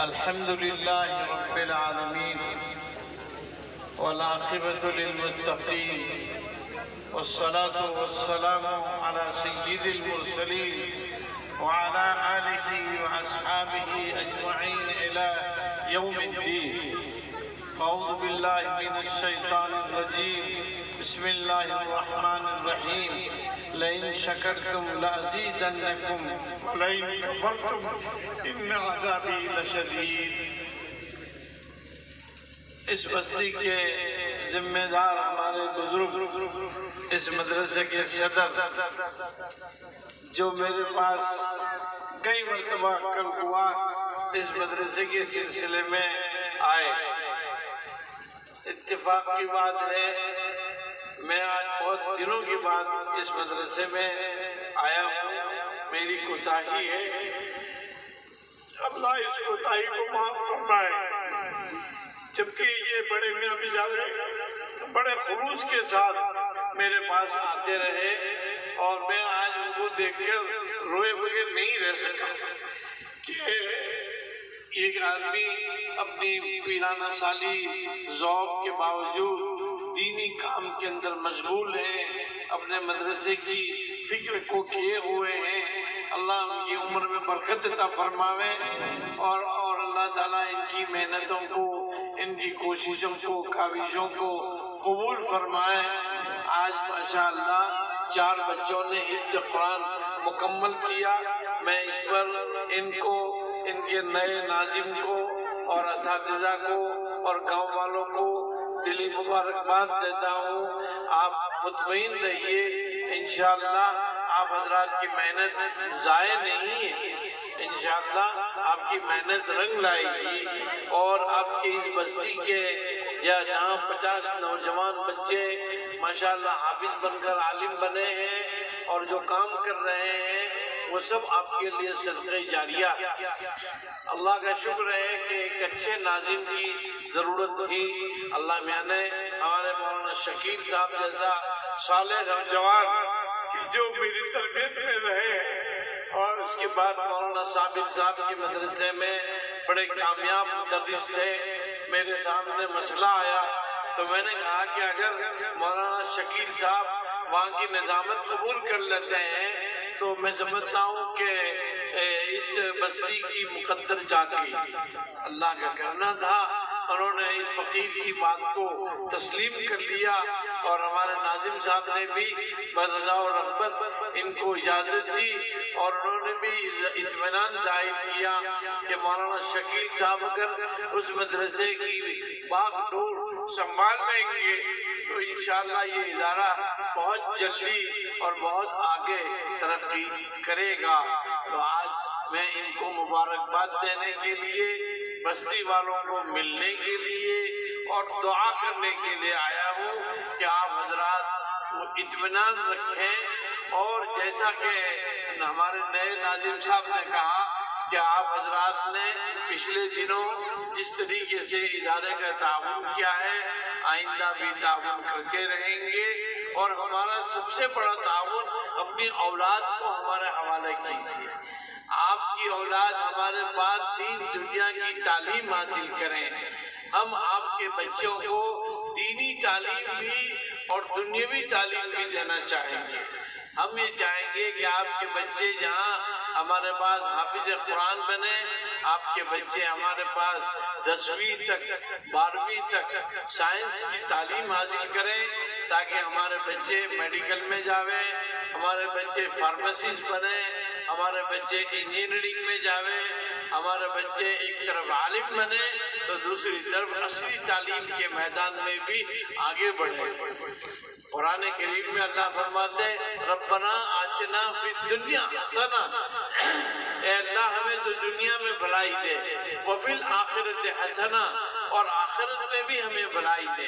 الحمد لله رب العالمين والعاقبة للمتقين والصلاة والسلام على سيد المرسلين وعلى آله وأصحابه أجمعين إلى يوم الدين. أعوذ بالله من الشيطان الرجيم. بسم الله الرحمن الرحيم. لئن شكرتم لأزيدنكم ولئن كفرتم إن عذابي لشديد. اس بستی کے ذمہ دار ہمارے بزرگ، اس مدرسے کے صدر جو میرے پاس کئی مرتبہ کل ہوا اس مدرسے کے سلسلے میں آئے. اتفاق کی بات ہے میں آج بہت دنوں کے بعد اس مدرسے میں آیا ہوں. میری کوتاہی ہے، اللہ اس کوتاہی کو معاف فرمائے. جبکہ یہ بڑے میاں بیچارے بڑے خلوص کے ساتھ میرے پاس آتے رہے اور میں آج ان کو دیکھ کر روئے بغیر نہیں رہ سکا کہ ایک آدمی اپنی پیرانہ سالی ذوق کے باوجود دینی کام کے اندر مشغول ہے، اپنے مدرسے کی فکر کو کیے ہوئے ہیں. اللہ ان کی عمر میں برکت عطا فرماوے اور اللہ تعالیٰ ان کی محنتوں کو، ان کی کوششوں کو، کاوشوں کو قبول فرمائے. آج ماشاءاللہ 4 بچوں نے حفظ قرآن مکمل کیا. میں اس پر ان کو، ان کے نئے ناظم کو اور اساتذہ کو اور گاؤں والوں کو دلی مبارکباد دیتا ہوں. آپ مطمئن رہیے انشاءاللہ آپ حضرات کی محنت ضائع نہیں ہے. انشاءاللہ آپ کی محنت رنگ لائے گی اور آپ کی اس بستی کے جہاں 50 نوجوان بچے ماشاءاللہ حافظ بن کر عالم بنے ہیں اور جو کام کر رہے ہیں وہ سب آپ کے لیے صدقہ جاریہ. اللہ کا شکر ہے کہ ایک اچھے ناظم کی ضرورت تھی. اللہ میاں نے ہمارے مولانا شکیل صاحب جیسا صالح نوجوان جو میری تربیت میں رہے اور اس کے بعد مولانا صابر صاحب کے مدرسے میں بڑے کامیاب مدرس تھے. میرے سامنے مسئلہ آیا تو میں نے کہا کہ اگر مولانا شکیل صاحب وہاں کی نظامت قبول کر لیتے ہیں تو میں سمجھتا ہوں کہ اس بستی کی مقدر جاتی. اللہ کا کرنا تھا، انہوں نے اس فقیر کی بات کو تسلیم کر لیا اور ہمارے ناظم صاحب نے بھی برضا و رغبت ان کو اجازت دی اور انہوں نے بھی اطمینان ظاہر کیا کہ مولانا شکیل صاحب اگر اس مدرسے کی باغ ڈور سنبھال لیں گے تو انشاءاللہ یہ ادارہ بہت جلدی اور بہت آگے ترقی کرے گا. تو آج میں ان کو مبارکباد دینے کے لیے، بستی والوں کو ملنے کے لیے اور دعا کرنے کے لیے آیا ہوں کہ آپ حضرات اطمینان رکھیں. اور جیسا کہ ہمارے نئے ناظم صاحب نے کہا کہ آپ حضرات نے پچھلے دنوں جس طریقے سے ادارے کا تعاون کیا ہے آئندہ بھی تعاون کرتے رہیں گے اور ہمارا سب سے بڑا تعاون اپنی اولاد کو ہمارے حوالے کیجیے. آپ کی اولاد ہمارے بعد دین دنیا کی تعلیم حاصل کریں. ہم آپ کے بچوں کو دینی تعلیم بھی اور دنیاوی تعلیم بھی دینا چاہیں گے. ہم یہ چاہیں گے کہ آپ کے بچے جہاں ہمارے پاس حافظ قرآن بنے، آپ کے بچے ہمارے پاس 10ویں تک 12ویں تک سائنس کی تعلیم حاصل کریں تاکہ ہمارے بچے میڈیکل میں جاویں، ہمارے بچے فارمیسسٹ بنے، ہمارے بچے انجینئرنگ میں جاویں، ہمارے بچے ایک طرف عالم بنے تو دوسری طرف عصری تعلیم کے میدان میں بھی آگے بڑھیں. قرآن کریم میں اللہ فرماتے ہیں ربنا آتنا فی الدنیا حسنہ، اے اللہ ہمیں تو دنیا میں بھلائی دے، وفی الآخرت حسنہ، اور آخرت میں بھی ہمیں بھلائی دے.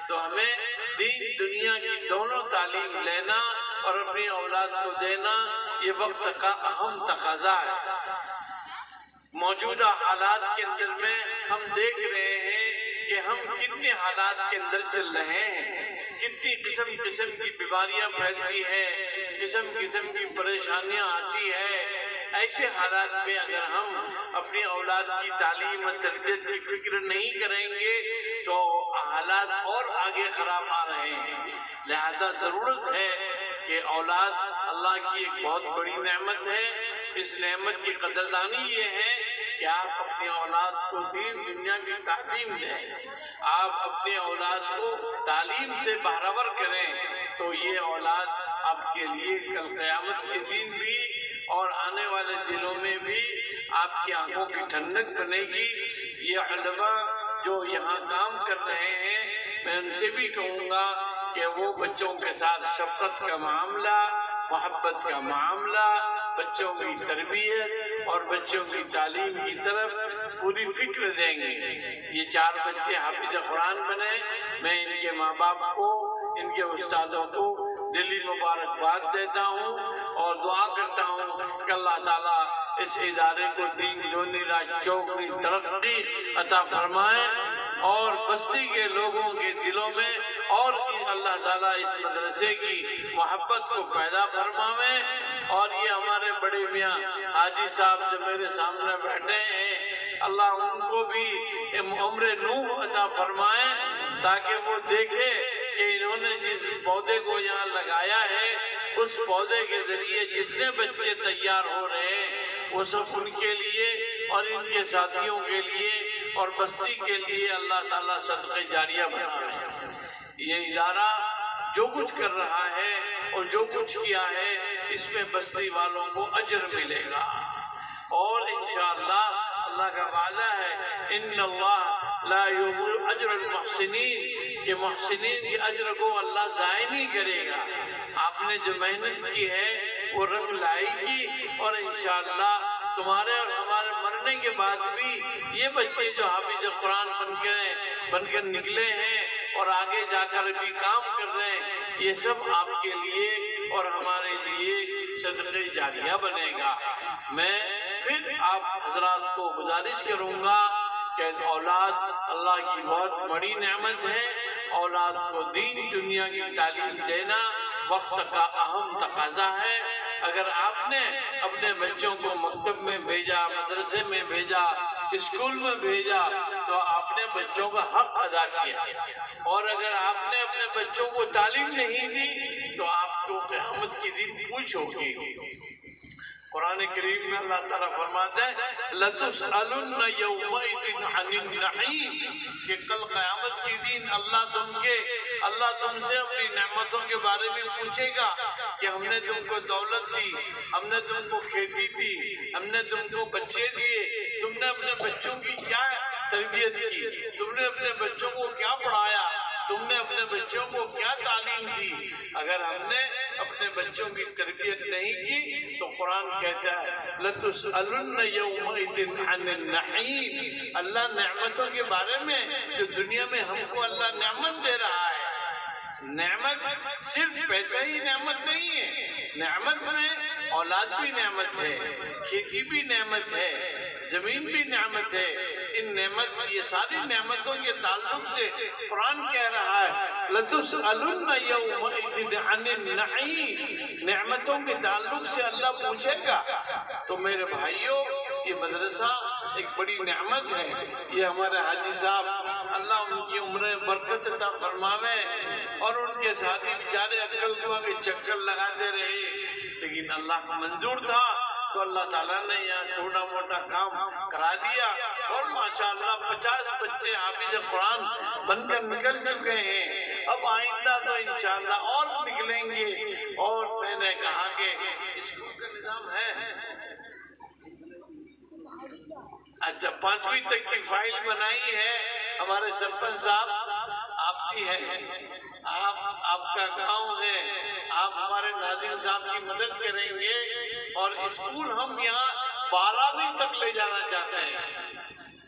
تو ہمیں دین دنیا کی دونوں تعلیم لینا اور اپنی اولاد کو دینا یہ وقت کا اہم تقاضا ہے. موجودہ حالات کے اندر میں ہم دیکھ رہے ہیں کہ ہم کتنے حالات کے اندر چل رہے ہیں، کتنی قسم قسم کی بیماریاں پھیلتی ہیں، قسم قسم کی پریشانیاں آتی ہیں. ایسے حالات میں اگر ہم اپنی اولاد کی تعلیم اور تربیت کی فکر نہیں کریں گے تو حالات اور آگے خراب آ رہے ہیں۔ لہذا ضرورت ہے کہ اولاد اللہ کی ایک بہت بڑی نعمت ہے۔ اس نعمت کی قدردانی یہ ہے کہ آپ اپنی اولاد کو دین دنیا کی تعلیم دیں، آپ اپنے اولاد کو تعلیم سے بہرور کریں، تو یہ اولاد آپ کے لیے کل قیامت کے دن بھی اور آنے والے دنوں میں بھی آپ کی آنکھوں کی ٹھنڈک بنے گی۔ یہ علماء جو یہاں کام کر رہے ہیں، میں ان سے بھی کہوں گا کہ وہ بچوں کے ساتھ شفقت کا معاملہ، محبت کا معاملہ، بچوں کی تربیت اور بچوں کی تعلیم کی طرف پوری فکر دیں گے۔ یہ 4 بچے حافظ قرآن بنے، میں ان کے ماں باپ کو، ان کے استادوں کو دلی مبارکباد دیتا ہوں اور دعا کرتا ہوں کہ اللہ تعالیٰ اس ادارے کو دین دونی چوگنی ترقی عطا فرمائے اور بستی کے لوگوں کے دلوں میں اور اللہ تعالیٰ اس مدرسے کی محبت کو پیدا فرمائے۔ اور یہ ہمارے بڑے میاں حاجی صاحب جو میرے سامنے بیٹھے ہیں، اللہ ان کو بھی عمر نوح عطا فرمائے تاکہ وہ دیکھے کہ انہوں نے جس پودے کو یہاں لگایا ہے اس پودے کے ذریعے جتنے بچے تیار ہو رہے ہیں وہ سب ان کے لیے اور ان کے ساتھیوں کے لیے اور بستی کے لیے اللہ تعالیٰ صدقہ جاریہ بنائے۔ یہ ادارہ جو کچھ کر رہا ہے اور جو کچھ کیا ہے اس میں بستی والوں کو اجر ملے گا، اور انشاءاللہ اللہ کا وعدہ ہے ان اللہ لا یضیع اجر المحسنین، کہ محسنین کے اجر کو اللہ ضائع نہیں کرے گا۔ آپ نے جو محنت کی ہے وہ رنگ لائے گی، اور انشاءاللہ تمہارے اور ہمارے مرنے کے بعد بھی یہ بچے جو حافظ قرآن بن کر نکلے ہیں اور آگے جا کر بھی کام کر رہے ہیں، یہ سب آپ کے لیے اور ہمارے لیے صدقہ جاریہ بنے گا۔ میں پھر آپ حضرات کو گزارش کروں گا کہ اولاد اللہ کی بہت بڑی نعمت ہے۔ اولاد کو دین دنیا کی تعلیم دینا وقت کا اہم تقاضا ہے۔ اگر آپ نے اپنے بچوں کو مکتب میں بھیجا، مدرسے میں بھیجا، اسکول میں بھیجا، تو آپ نے بچوں کا حق ادا کیا، اور اگر آپ نے اپنے بچوں کو تعلیم نہیں دی تو آپ کو قیامت کی دن پوچھ ہوگی۔ قرآن کریم میں اللہ تعالیٰ فرماتا ہے لَتُسْأَلُنَّ يَوْمَئِذٍ عَنِ النَّعِيمِ، کہ کل قیامت کی دن اللہ تم سے اپنی نعمتوں کے بارے میں پوچھے گا کہ ہم نے تم کو دولت دی، ہم نے تم کو کھیتی دی، ہم نے تم کو بچے دیے، تم نے اپنے بچوں کی کیا تربیت کی، تم نے اپنے بچوں کو کیا پڑھایا، تم نے اپنے بچوں کو کیا تعلیم دی۔ اگر ہم نے اپنے بچوں کی تربیت نہیں کی تو قرآن کہتا ہے لَتُسْأَلُنَّ يَوْمَئِذٍ عَنِ النَّعِيمِ، اللہ نعمتوں کے بارے میں جو دنیا میں ہم کو اللہ نعمت دے رہا ہے۔ نعمت صرف پیسہ ہی نعمت نہیں ہے، نعمت میں اولاد بھی نعمت ہے، کھیتی بھی نعمت ہے، زمین بھی نعمت ہے۔ یہ ساری نعمتوں کے تعلق سے قرآن کہہ رہا ہے لَتُسْأَلُنَّ يَوْمَئِذٍ عَنِ النَّعِيمِ، نعمتوں کے تعلق سے اللہ پوچھے گا۔ تو میرے بھائیوں، یہ مدرسہ ایک بڑی نعمت ہے۔ یہ ہمارے حاجی صاحب اللہ ان کی عمر برکت عطا فرماوے، اور ان کے ساتھی بیچارے عقل کو کے چکر لگاتے رہے، لیکن اللہ کو منظور تھا تو اللہ تعالیٰ نے یہاں چھوٹا موٹا کام کرا دیا، اور ماشاءاللہ 50 بچے حافظ قرآن بن کر نکل چکے ہیں۔ اب آئندہ تو انشاءاللہ اور نکلیں گے۔ اور میں نے کہا کہ اسکول کا نظام ہے، اچھا 5ویں تک کی فائل بنائی ہے ہمارے سرپنچ صاحب، آپ کی ہے، آپ کا گاؤں ہے، آپ ہمارے ناظرین صاحب کی مدد کریں گے، اور اسکول ہم یہاں 12ویں تک لے جانا چاہتے ہیں۔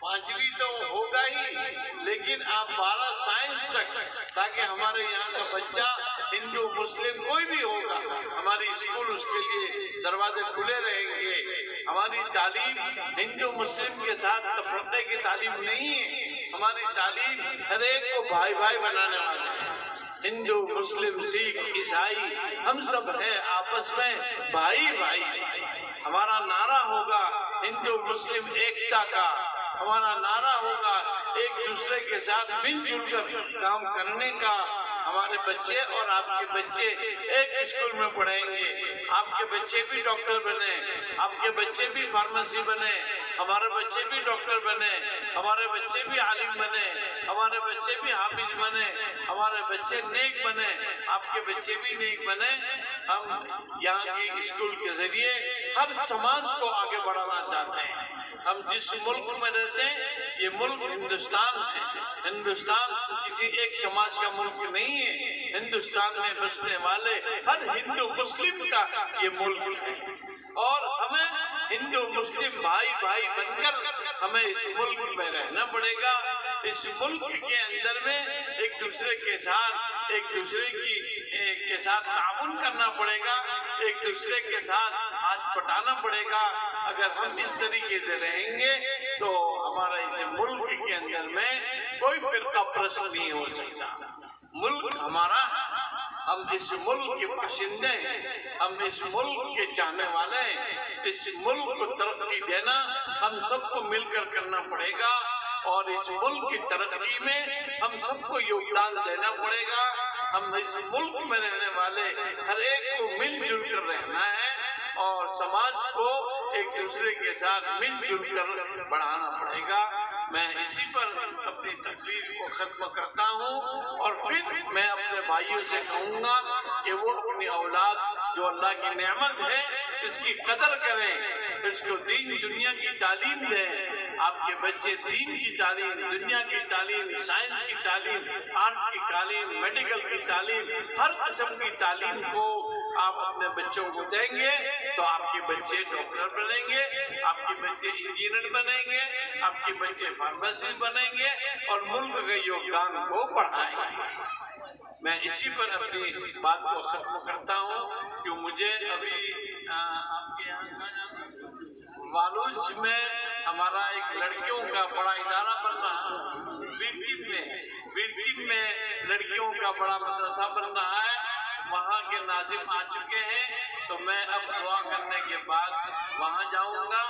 5ویں تو ہوگا ہی، لیکن آپ 12 سائنس تک، تاکہ ہمارے یہاں کا بچہ ہندو مسلم کوئی بھی ہوگا، ہماری اسکول اس کے لیے دروازے کھلے رہیں گے۔ ہماری تعلیم ہندو مسلم کے ساتھ تفرقے کی تعلیم نہیں ہے، ہماری تعلیم ہر ایک کو بھائی بھائی بنانے والی ہے۔ ہندو مسلم سکھ عیسائی ہم سب ہیں آپس میں بھائی بھائی. ہمارا نعرہ ہوگا ہندو مسلم ایکتا کا. ہمارا نعرہ ہوگا ایک دوسرے کے ساتھ مل جل کر کام کرنے کا. ہمارے بچے اور آپ کے بچے ایک اسکول میں پڑھیں گے. آپ کے بچے بھی ڈاکٹر بنے, آپ کے بچے بھی فارمیسی بنے, ہمارے بچے بھی ڈاکٹر بنے, ہمارے بچے بھی عالم بنے, ہمارے بچے بھی حافظ بنے, ہمارے بچے نیک بنے, آپ کے بچے بھی نیک بنے. ہم یہاں کی اسکول کے ذریعے ہر سماج کو آگے بڑھانا چاہتے ہیں. ہم جس ملک میں رہتے ہیں یہ ملک ہندوستان ہے. ہندوستان کسی ایک سماج کا ملک نہیں ہے. ہندوستان میں بسنے والے ہر ہندو مسلم کا یہ ملک ہے, اور ہمیں ہندو مسلم بھائی بھائی بن کر ہمیں اس ملک میں رہنا پڑے گا. اس ملک کے اندر میں ایک دوسرے کے ساتھ تعاون کرنا پڑے گا, ایک دوسرے کے ساتھ ہاتھ پٹانا پڑے گا. اگر ہم اس طریقے سے رہیں گے تو ہمارا اس ملک کے اندر میں کوئی فرقہ پرست نہیں ہو سکتا. ملک ہمارا ہے, ہم اس ملک کے باشندے ہیں, ہم اس ملک کے چاہنے والے ہیں. اس ملک کو ترقی دینا ہم سب کو مل کر کرنا پڑے گا, اور اس ملک کی ترقی میں ہم سب کو یوگدان دینا پڑے گا. ہم اس ملک میں رہنے والے ہر ایک کو مل جل کر رہنا ہے, اور سماج کو ایک دوسرے کے ساتھ مل جل کر بڑھانا پڑے گا. میں اسی پر اپنی تقریر کو ختم کرتا ہوں, اور پھر میں اپنے بھائیوں سے کہوں گا کہ وہ اپنی اولاد جو اللہ کی نعمت ہے اس کی قدر کریں, اس کو دین دنیا کی تعلیم دیں. آپ کے بچے دین کی تعلیم, دنیا کی تعلیم, سائنس کی تعلیم, آرٹس کی تعلیم, میڈیکل کی تعلیم, ہر قسم کی تعلیم کو آپ اپنے بچوں کو دیں گے تو آپ کے بچے ڈاکٹر بنیں گے, آپ کے بچے انجینئر بنیں گے, آپ کے بچے فارمیسسٹ بنیں گے, اور ملک کے یوگدان کو بڑھائیں گے. میں اسی پر اپنی بات کو ختم کرتا ہوں کہ مجھے ابھی آپ کے یہاں والوج میں ہمارا ایک لڑکیوں کا بڑا ادارہ بن رہا ہے, بیرکن میں لڑکیوں کا بڑا مدرسہ بن رہا ہے. وہاں کے ناظم آ چکے ہیں, تو میں اب دعا کرنے کے بعد وہاں جاؤں گا.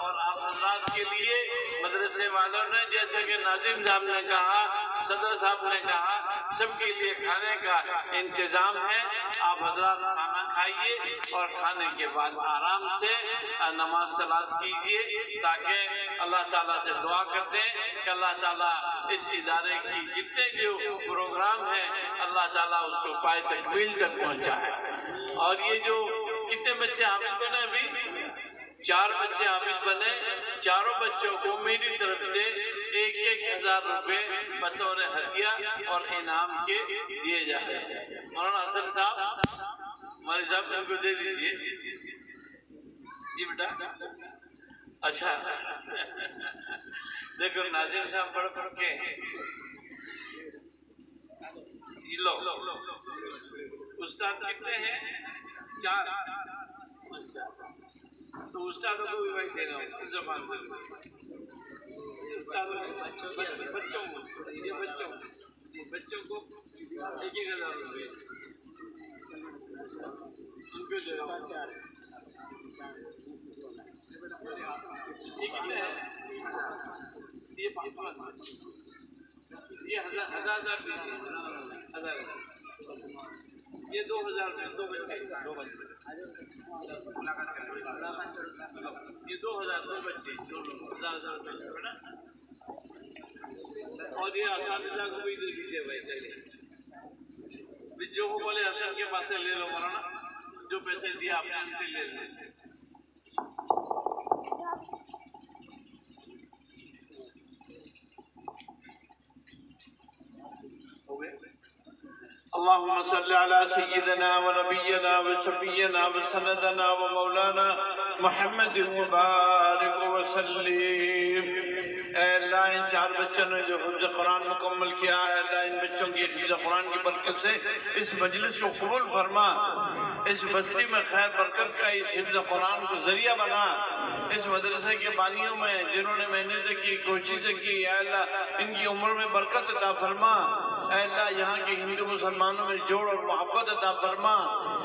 اور آپ حضرات کے لیے مدرسے والوں نے, جیسے کہ ناظم صاحب نے کہا, صدر صاحب نے کہا, سب کے لیے کھانے کا انتظام ہے. آپ حضرات کھانا کھائیے اور کھانے کے بعد آرام سے نماز صلات کیجیے, تاکہ اللہ تعالیٰ سے دعا کرتے ہیں کہ اللہ تعالیٰ اس ادارے کی جتنے جو پروگرام ہیں اللہ تعالیٰ اس کو پائے تکمیل تک پہنچائے. اور یہ جو کتنے بچے حافظ بنے, ابھی 4 بچے حافظ بنے, چاروں بچوں کو میری طرف سے 1,000 روپے بطور ہدیہ اور انعام کے دیے جاتے ہیں. مولانا حسن صاحب, ہمارے صاحب ان کو دے دیجیے. جی بیٹا, اچھا دیکھو ناظم صاحب پڑھ پڑھ کے لو. استاد کتنے ہیں؟ 4. تو استادوں کو بھی میں دے رہا ہوں زبان سے. بچوں کو 1,000 روپے ان کو دے رہا ہوں. یہ 1,000 یہ 2,000 2 بچے یہ 2,000 2 بچے 1,000 روپے. اور یہ اساتذہ کو بھی دے دیجیے. ویسے جو وہ بولے حسن کے پاس سے لے لو مولانا, جو پیسے دیا آپ نے ان سے لے لیں. اللهم صل على سيدنا ونبينا وشفينا وسندنا ومولانا محمد وبارك وسلم. اے اللہ ان 4 بچوں نے جو حفظ قرآن مکمل کیا ہے, اللہ ان بچوں کی حفظ قرآن کی برکت سے اس مجلس کو قبول فرما. اس بستی میں خیر برکت کا اس حفظ قرآن کو ذریعہ بنا، اس مدرسے کے بانیوں میں جنہوں نے محنتیں کی، کوششیں کی، اے اللہ ان کی عمر میں برکت عطا فرما، اے اللہ یہاں کے ہندو مسلمانوں میں جوڑ اور محبت عطا فرما،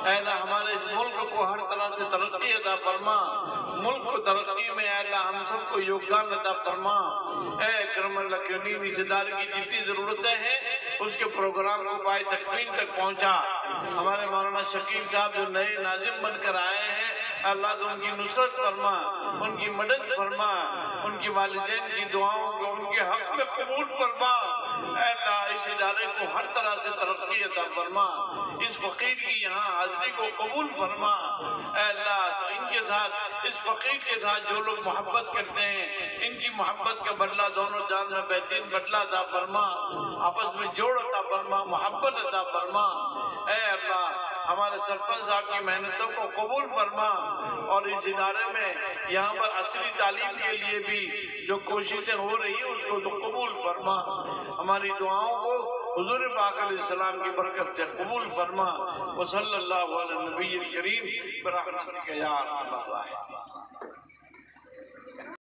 اے اللہ ہمارے اس ملک کو ہر طرح سے ترقی عطا فرما، ملک کو ترقی میں اے اللہ ہم سب کو یوگدان عطا فرما، اے کرم اللہ کریم اس ادارے کی جتنی ضرورتیں ہیں اس کے پروگرام کو پائے تکمیل تک پہنچا۔ ہمارے مولانا شکیل صاحب جو نئے ناظم بن کر آئے ہیں، اللہ تو ان کی نصرت فرما، ان کی مدد فرما، ان کی والدین کی دعاؤں کو ان کے حق میں قبول فرما، اے اللہ اس ادارے کو ہر طرح سے ترقی عطا فرما، اس فقیر کی یہاں حاضری کو قبول فرما، اے اللہ تو ان کے ساتھ اس فقیر کے ساتھ جو لوگ محبت کرتے ہیں ان کی محبت کا بدلہ دونوں جان میں بہترین بدلہ عطا فرما، آپس میں جوڑ عطا فرما، محبت عطا فرما، اے اللہ ہمارے سرپنچ صاحب کی محنتوں کو قبول فرما، اور اس ادارے میں یہاں پر عصری تعلیم کے لیے بھی جو کوششیں ہو رہی ہیں اس کو تو قبول فرما، ہماری دعاؤں کو حضور پاک علیہ السلام کی برکت سے قبول فرما، وصلی اللہ علی النبی الکریم برحمتک یا ارحم الراحمین۔